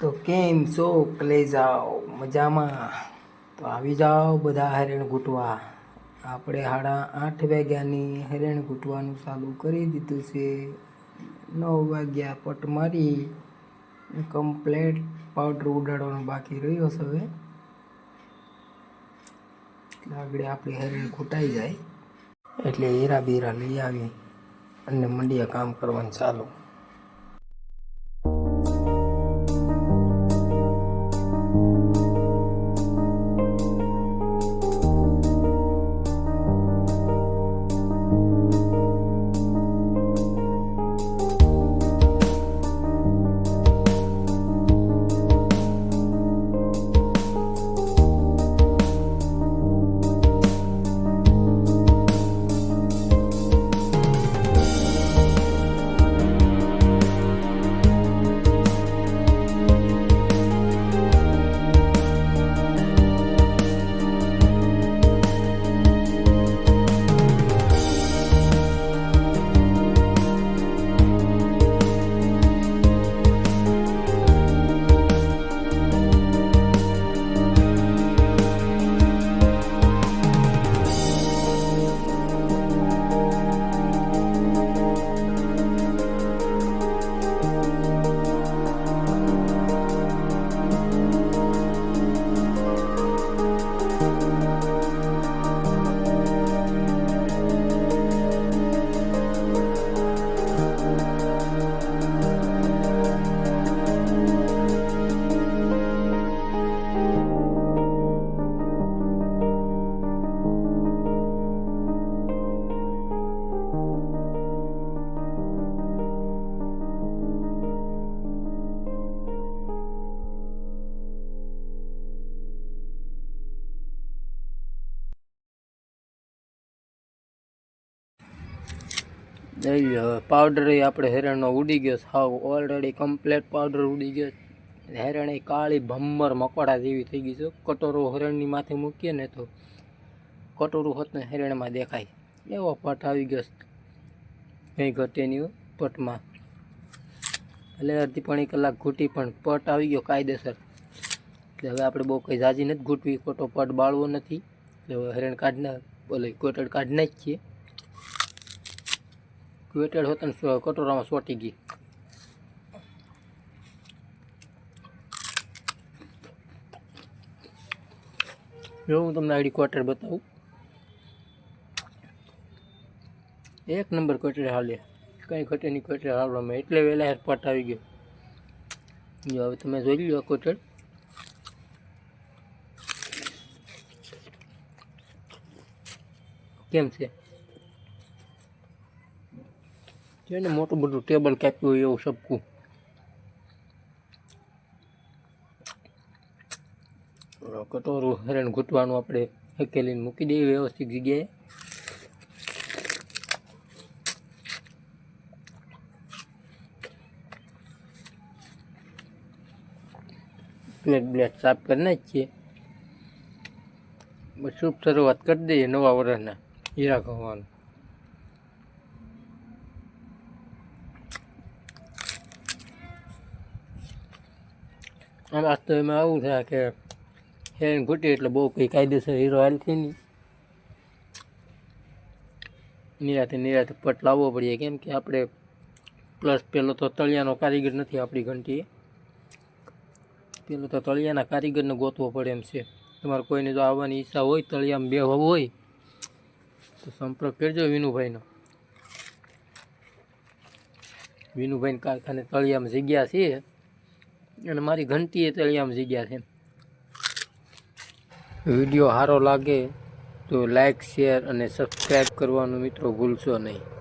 તો કેમ છો કલેજાઓ મજામાં? તો આવી જાઓ બધા હરણ ઘૂંટવા. આપણે 8:30 વાગ્યાની હરણ ઘૂંટવાનું ચાલુ કરી દીધું છે. 9 વાગ્યા પટ મારી કમ્પ્લેટ પાવડર ઉડાડવાનો બાકી રહ્યો છે. હવે આગળ આપણી હરણ ઘૂંટાઈ જાય એટલે હીરા બીરા લઈ આવી અને મંડીએ કામ કરવાનું ચાલુ. હવે પાવડર આપણે હેરણનો ઉડી ગયો સાવ ઓલરેડી કમ્પ્લેટ પાવડર ઉડી ગયો. હેરણ એ કાળી ભમ્મર મકોડા જેવી થઈ ગઈ છે. કટોરો હેરણની માથે મૂકીએ ને તો કટોરું હોત ને હેરણમાં દેખાય એવો પટ આવી ગયો. કંઈ ઘટે નહીં પટમાં. એટલે અડધી પોણી કલાક ઘૂંટી પણ પટ આવી ગયો કાયદેસર. એટલે હવે આપણે બહુ કંઈ ઝાઝી નથી ઘૂંટવી, ખોટો પટ બાળવો નથી. એટલે હવે હેરણ કાઢી બોલે કોટડ કાઢી નાખીએ. ક્વેટેડ હોત ને કટોરામાં સોટી ગઈ. જો હું તમને આઈડી ક્વાર્ટર બતાવું. એક નંબર ક્વાર્ટર હાલે, કંઈ ઘટે નહીં ક્વાર્ટર હાલવામાં. એટલે વહેલા પટ આવી ગયો. જો હવે તમે જોઈ લો ક્વાર્ટર કેમ છે. ને મોટું બધું ટેબલ કાપ્યું હોય એવું સબકું. કટોરું હેરણ ઘૂંટવાનું આપણે હકેલીને મૂકી દઈએ વ્યવસ્થિત જગ્યાએ. પ્લેટ બ્લેટ સાફ કરી નાખીએ. બસ શુભ શરૂઆત કરી દઈએ નવા વર્ષના હીરા ઘઉંવાનું. આમ તો એમાં આવું થાય કે હેરણ ઘૂંટી એટલે બહુ કંઈ કાયદેસર હીરો હાલથી નહીં. નિરાતે પટ લાવવો પડીએ, કેમ કે આપણે પ્લસ પેલો તો તળિયાનો કારીગર નથી આપણી ઘંટીએ. પેલો તો તળિયાના કારીગરને ગોતવો પડે એમ છે. તમારે કોઈને જો આવવાની ઈચ્છા હોય, તળિયામાં બેહવું હોય તો સંપર્ક કરજો વિનુભાઈનો. વિનુભાઈને કારખાને તળિયામાં જગ્યા છે અને મારી ઘંટીએ તળિયામાં જગ્યા છે. વિડીયો સારો લાગે તો લાઈક, શેર અને સબસ્ક્રાઈબ કરવાનું મિત્રો ભૂલશો નહીં.